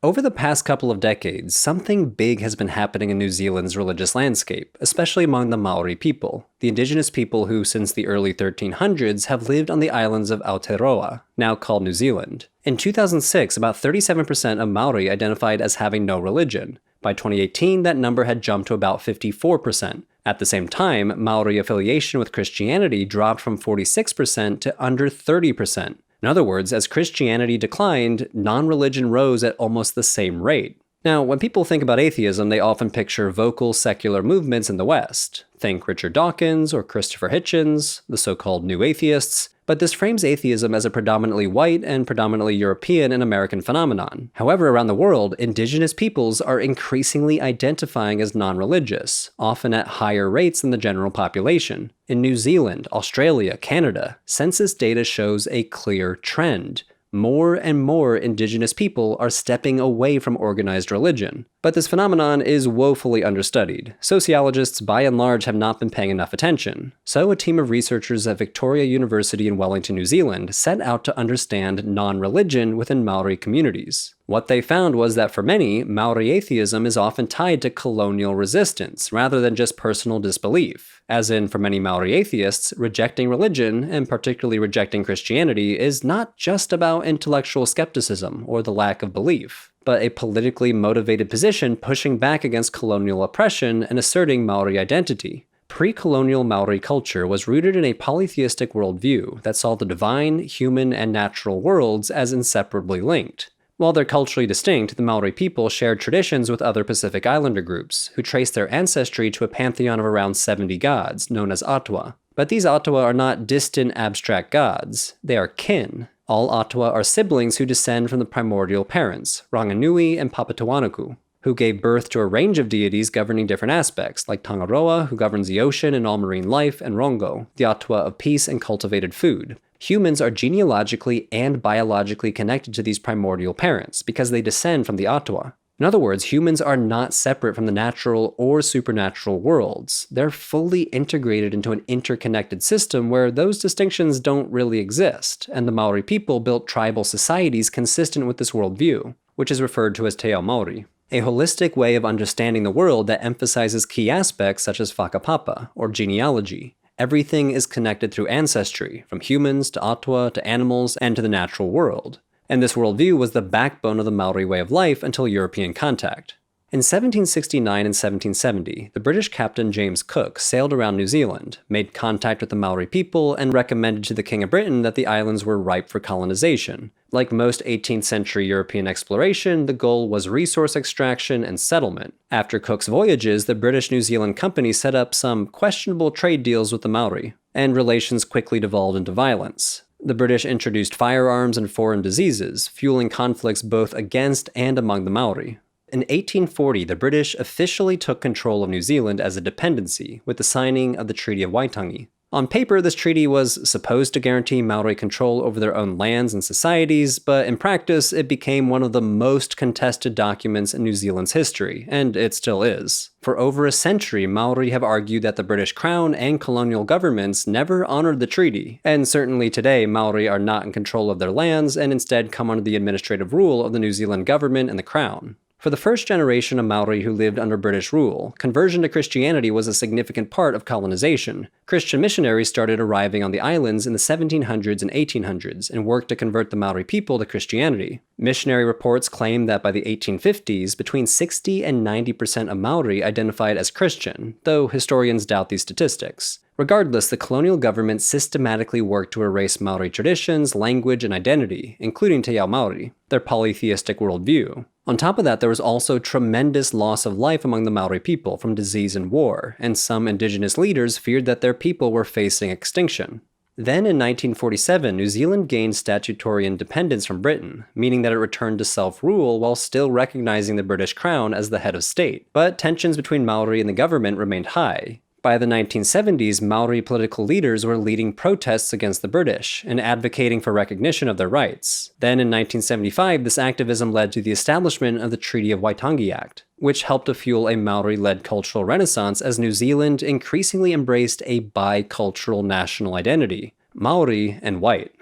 Over the past couple of decades, something big has been happening in New Zealand's religious landscape, especially among the Māori people, the indigenous people who since the early 1300s have lived on the islands of Aotearoa, now called New Zealand. In 2006, about 37% of Māori identified as having no religion. By 2018, that number had jumped to about 54%. At the same time, Māori affiliation with Christianity dropped from 46% to under 30%. In other words, as Christianity declined, non-religion rose at almost the same rate. Now, when people think about atheism, they often picture vocal secular movements in the West. Think Richard Dawkins or Christopher Hitchens, the so-called New Atheists, but this frames atheism as a predominantly white and predominantly European and American phenomenon. However, around the world, indigenous peoples are increasingly identifying as non-religious, often at higher rates than the general population. In New Zealand, Australia, Canada, census data shows a clear trend. More and more indigenous people are stepping away from organized religion. But this phenomenon is woefully understudied. Sociologists, by and large, have not been paying enough attention. So a team of researchers at Victoria University in Wellington, New Zealand, set out to understand non-religion within Māori communities. What they found was that for many, Māori atheism is often tied to colonial resistance, rather than just personal disbelief. As in, for many Māori atheists, rejecting religion, and particularly rejecting Christianity, is not just about intellectual skepticism or the lack of belief, but a politically motivated position pushing back against colonial oppression and asserting Māori identity. Pre-colonial Māori culture was rooted in a polytheistic worldview that saw the divine, human, and natural worlds as inseparably linked. While they're culturally distinct, the Māori people shared traditions with other Pacific Islander groups, who trace their ancestry to a pantheon of around 70 gods, known as Atua. But these Atua are not distant, abstract gods. They are kin. All Atua are siblings who descend from the primordial parents, Ranganui and Papatuanuku, who gave birth to a range of deities governing different aspects, like Tangaroa, who governs the ocean and all marine life, and Rongo, the Atua of peace and cultivated food. Humans are genealogically and biologically connected to these primordial parents because they descend from the Atua. In other words, humans are not separate from the natural or supernatural worlds. They're fully integrated into an interconnected system where those distinctions don't really exist, and the Māori people built tribal societies consistent with this worldview, which is referred to as Te Ao Māori, a holistic way of understanding the world that emphasizes key aspects such as whakapapa, or genealogy. Everything is connected through ancestry, from humans to Atua to animals and to the natural world. And this worldview was the backbone of the Māori way of life until European contact. In 1769 and 1770, the British captain James Cook sailed around New Zealand, made contact with the Māori people, and recommended to the King of Britain that the islands were ripe for colonization. Like most 18th century European exploration, the goal was resource extraction and settlement. After Cook's voyages, the British New Zealand Company set up some questionable trade deals with the Māori, and relations quickly devolved into violence. The British introduced firearms and foreign diseases, fueling conflicts both against and among the Māori. In 1840, the British officially took control of New Zealand as a dependency with the signing of the Treaty of Waitangi. On paper, this treaty was supposed to guarantee Māori control over their own lands and societies, but in practice, it became one of the most contested documents in New Zealand's history, and it still is. For over a century, Māori have argued that the British Crown and colonial governments never honored the treaty, and certainly today, Māori are not in control of their lands and instead come under the administrative rule of the New Zealand government and the Crown. For the first generation of Māori who lived under British rule, conversion to Christianity was a significant part of colonization. Christian missionaries started arriving on the islands in the 1700s and 1800s and worked to convert the Māori people to Christianity. Missionary reports claim that by the 1850s, between 60 and 90% of Māori identified as Christian, though historians doubt these statistics. Regardless, the colonial government systematically worked to erase Māori traditions, language, and identity, including Te Ao Māori, their polytheistic worldview. On top of that, there was also tremendous loss of life among the Māori people from disease and war, and some indigenous leaders feared that their people were facing extinction. Then in 1947, New Zealand gained statutory independence from Britain, meaning that it returned to self-rule while still recognizing the British Crown as the head of state. But tensions between Māori and the government remained high. By the 1970s, Māori political leaders were leading protests against the British and advocating for recognition of their rights. Then in 1975, this activism led to the establishment of the Treaty of Waitangi Act, which helped to fuel a Māori-led cultural renaissance as New Zealand increasingly embraced a bicultural national identity, Māori and white.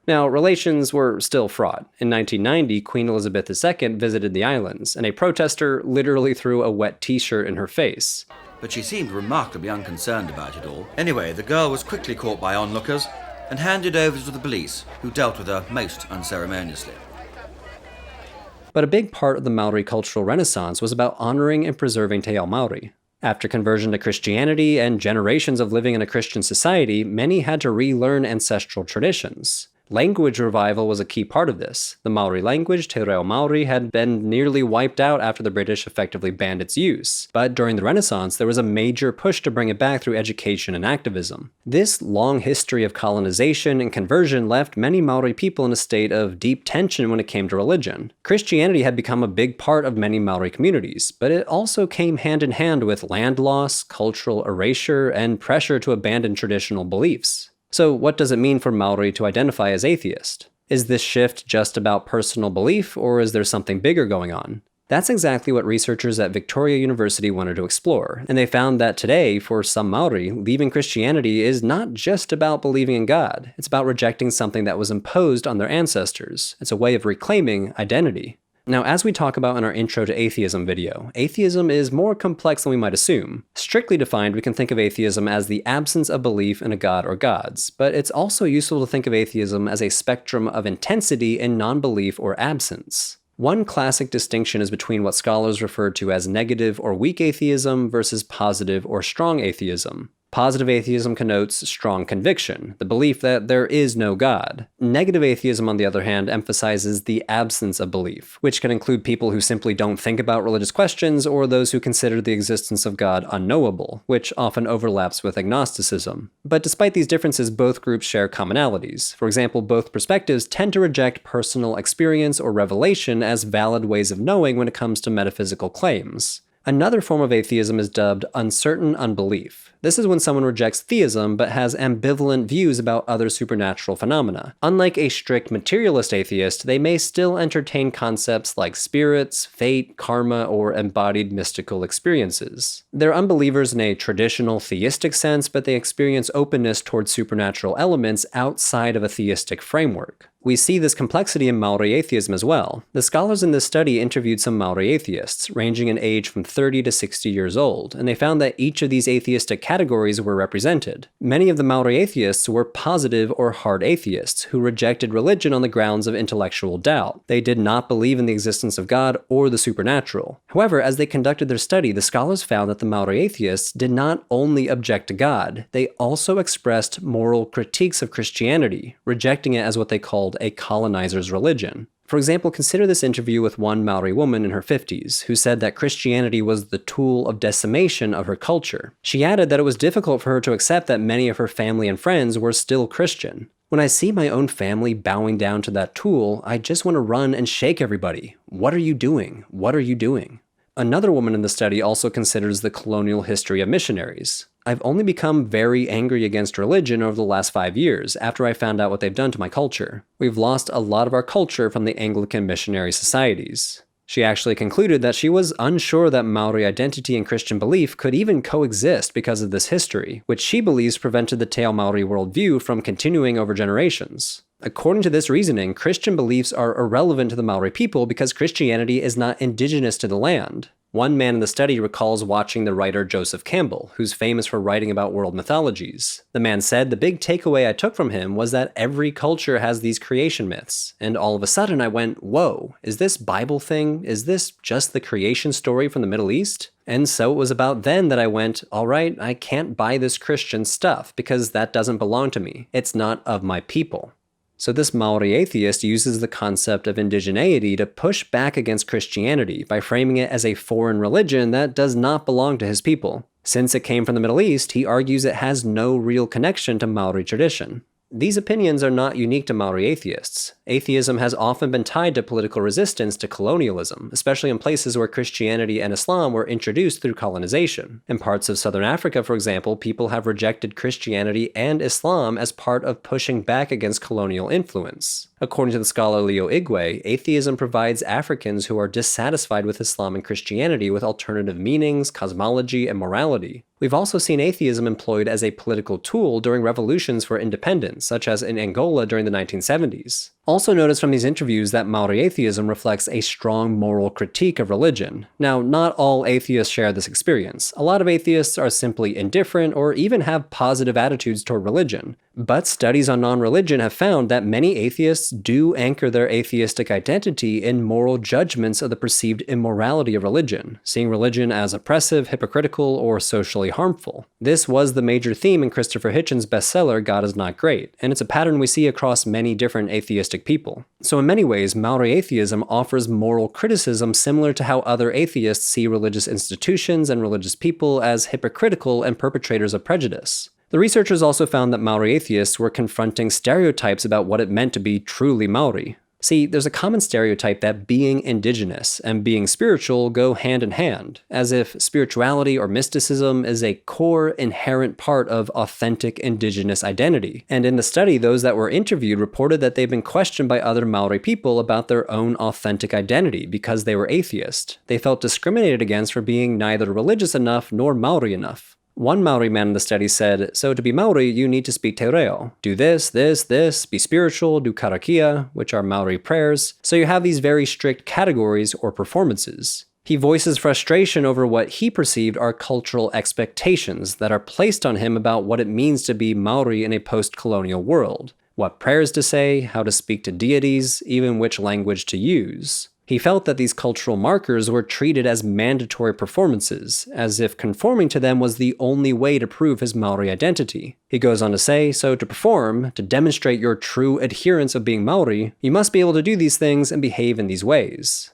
Now, relations were still fraught. In 1990, Queen Elizabeth II visited the islands, and a protester literally threw a wet t-shirt in her face. But she seemed remarkably unconcerned about it all. Anyway, the girl was quickly caught by onlookers and handed over to the police, who dealt with her most unceremoniously. But a big part of the Maori cultural renaissance was about honoring and preserving Te Ao Maori. After conversion to Christianity and generations of living in a Christian society, many had to relearn ancestral traditions. Language revival was a key part of this. The Maori language, Te Reo Maori, had been nearly wiped out after the British effectively banned its use. But during the Renaissance, there was a major push to bring it back through education and activism. This long history of colonization and conversion left many Maori people in a state of deep tension when it came to religion. Christianity had become a big part of many Maori communities, but it also came hand in hand with land loss, cultural erasure, and pressure to abandon traditional beliefs. So what does it mean for Maori to identify as atheist? Is this shift just about personal belief, or is there something bigger going on? That's exactly what researchers at Victoria University wanted to explore, and they found that today, for some Maori, leaving Christianity is not just about believing in God. It's about rejecting something that was imposed on their ancestors. It's a way of reclaiming identity. Now, as we talk about in our Intro to Atheism video, atheism is more complex than we might assume. Strictly defined, we can think of atheism as the absence of belief in a god or gods, but it's also useful to think of atheism as a spectrum of intensity in non-belief or absence. One classic distinction is between what scholars refer to as negative or weak atheism versus positive or strong atheism. Positive atheism connotes strong conviction, the belief that there is no God. Negative atheism, on the other hand, emphasizes the absence of belief, which can include people who simply don't think about religious questions or those who consider the existence of God unknowable, which often overlaps with agnosticism. But despite these differences, both groups share commonalities. For example, both perspectives tend to reject personal experience or revelation as valid ways of knowing when it comes to metaphysical claims. Another form of atheism is dubbed uncertain unbelief. This is when someone rejects theism but has ambivalent views about other supernatural phenomena. Unlike a strict materialist atheist, they may still entertain concepts like spirits, fate, karma, or embodied mystical experiences. They're unbelievers in a traditional theistic sense, but they experience openness towards supernatural elements outside of a theistic framework. We see this complexity in Maori atheism as well. The scholars in this study interviewed some Maori atheists, ranging in age from 30 to 60 years old, and they found that each of these atheistic categories were represented. Many of the Maori atheists were positive or hard atheists, who rejected religion on the grounds of intellectual doubt. They did not believe in the existence of God or the supernatural. However, as they conducted their study, the scholars found that the Maori atheists did not only object to God, they also expressed moral critiques of Christianity, rejecting it as what they called a colonizer's religion. For example, consider this interview with one Maori woman in her 50s, who said that Christianity was the tool of decimation of her culture. She added that it was difficult for her to accept that many of her family and friends were still Christian. When I see my own family bowing down to that tool, I just want to run and shake everybody. What are you doing? What are you doing? Another woman in the study also considers the colonial history of missionaries. I've only become very angry against religion over the last 5 years after I found out what they've done to my culture. We've lost a lot of our culture from the Anglican missionary societies. She actually concluded that she was unsure that Maori identity and Christian belief could even coexist because of this history, which she believes prevented the Te Ao Maori worldview from continuing over generations. According to this reasoning, Christian beliefs are irrelevant to the Maori people because Christianity is not indigenous to the land. One man in the study recalls watching the writer Joseph Campbell, who's famous for writing about world mythologies. The man said, "The big takeaway I took from him was that every culture has these creation myths. And all of a sudden I went, whoa, is this Bible thing? Is this just the creation story from the Middle East?" And so it was about then that I went, all right, I can't buy this Christian stuff because that doesn't belong to me. It's not of my people. So this Maori atheist uses the concept of indigeneity to push back against Christianity by framing it as a foreign religion that does not belong to his people. Since it came from the Middle East, he argues it has no real connection to Maori tradition. These opinions are not unique to Maori atheists. Atheism has often been tied to political resistance to colonialism, especially in places where Christianity and Islam were introduced through colonization. In parts of southern Africa, for example, people have rejected Christianity and Islam as part of pushing back against colonial influence. According to the scholar Leo Igwe, atheism provides Africans who are dissatisfied with Islam and Christianity with alternative meanings, cosmology, and morality. We've also seen atheism employed as a political tool during revolutions for independence, such as in Angola during the 1970s. Also notice from these interviews that Māori atheism reflects a strong moral critique of religion. Now, not all atheists share this experience. A lot of atheists are simply indifferent or even have positive attitudes toward religion. But studies on non-religion have found that many atheists do anchor their atheistic identity in moral judgments of the perceived immorality of religion, seeing religion as oppressive, hypocritical, or socially harmful. This was the major theme in Christopher Hitchens' bestseller, God is Not Great, and it's a pattern we see across many different atheistic people. So in many ways, Māori atheism offers moral criticism similar to how other atheists see religious institutions and religious people as hypocritical and perpetrators of prejudice. The researchers also found that Māori atheists were confronting stereotypes about what it meant to be truly Māori. See, there's a common stereotype that being indigenous and being spiritual go hand in hand, as if spirituality or mysticism is a core, inherent part of authentic indigenous identity. And in the study, those that were interviewed reported that they've been questioned by other Māori people about their own authentic identity because they were atheist. They felt discriminated against for being neither religious enough nor Māori enough. One Māori man in the study said, so to be Māori, you need to speak te reo. Do this, be spiritual, do karakia, which are Māori prayers. So you have these very strict categories or performances. He voices frustration over what he perceived are cultural expectations that are placed on him about what it means to be Māori in a post-colonial world. What prayers to say, how to speak to deities, even which language to use. He felt that these cultural markers were treated as mandatory performances, as if conforming to them was the only way to prove his Māori identity. He goes on to say, so to perform, to demonstrate your true adherence of being Māori, you must be able to do these things and behave in these ways.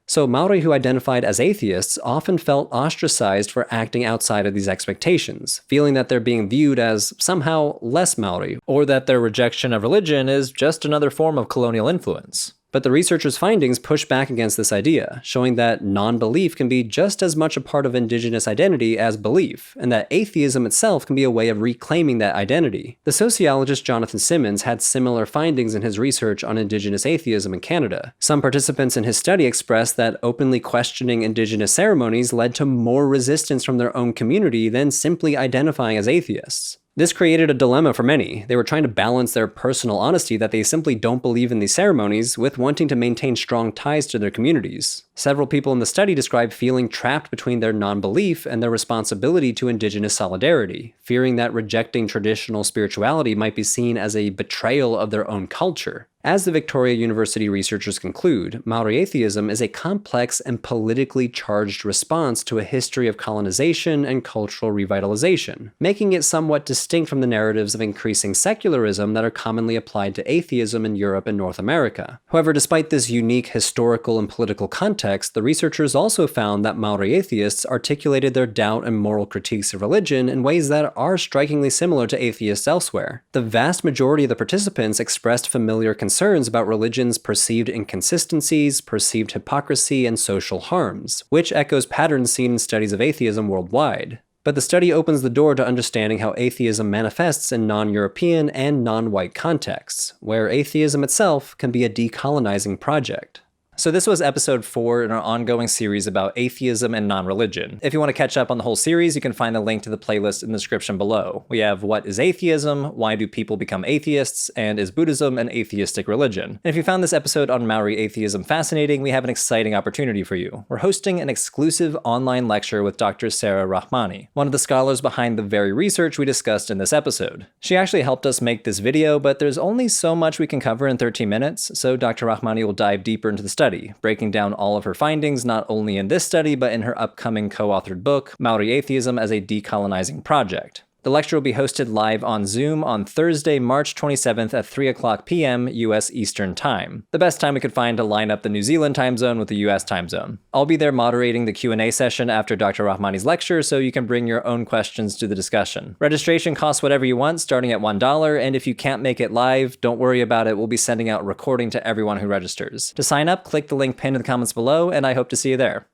So Māori who identified as atheists often felt ostracized for acting outside of these expectations, feeling that they're being viewed as somehow less Māori, or that their rejection of religion is just another form of colonial influence. But the researchers' findings push back against this idea, showing that non-belief can be just as much a part of indigenous identity as belief, and that atheism itself can be a way of reclaiming that identity. The sociologist Jonathan Simmons had similar findings in his research on indigenous atheism in Canada. Some participants in his study expressed that openly questioning indigenous ceremonies led to more resistance from their own community than simply identifying as atheists. This created a dilemma for many. They were trying to balance their personal honesty that they simply don't believe in these ceremonies with wanting to maintain strong ties to their communities. Several people in the study described feeling trapped between their non-belief and their responsibility to indigenous solidarity, fearing that rejecting traditional spirituality might be seen as a betrayal of their own culture. As the Victoria University researchers conclude, Māori atheism is a complex and politically charged response to a history of colonization and cultural revitalization, making it somewhat distinct from the narratives of increasing secularism that are commonly applied to atheism in Europe and North America. However, despite this unique historical and political context, the researchers also found that Māori atheists articulated their doubt and moral critiques of religion in ways that are strikingly similar to atheists elsewhere. The vast majority of the participants expressed familiar concerns about religion's perceived inconsistencies, perceived hypocrisy, and social harms, which echoes patterns seen in studies of atheism worldwide. But the study opens the door to understanding how atheism manifests in non-European and non-white contexts, where atheism itself can be a decolonizing project. So this was episode 4 in our ongoing series about atheism and non-religion. If you want to catch up on the whole series, you can find the link to the playlist in the description below. We have What is Atheism? Why do people become atheists? And Is Buddhism an atheistic religion? And if you found this episode on Māori atheism fascinating, we have an exciting opportunity for you. We're hosting an exclusive online lecture with Dr. Sara Rahmani, one of the scholars behind the very research we discussed in this episode. She actually helped us make this video, but there's only so much we can cover in 13 minutes, so Dr. Rahmani will dive deeper into the study, breaking down all of her findings not only in this study but in her upcoming co-authored book, Māori Atheism as a Decolonizing Project. The lecture will be hosted live on Zoom on Thursday, March 27th at 3:00 p.m. US Eastern Time, the best time we could find to line up the New Zealand time zone with the US time zone. I'll be there moderating the Q&A session after Dr. Rahmani's lecture, so you can bring your own questions to the discussion. Registration costs whatever you want, starting at $1, and if you can't make it live, don't worry about it, we'll be sending out a recording to everyone who registers. To sign up, click the link pinned in the comments below, and I hope to see you there.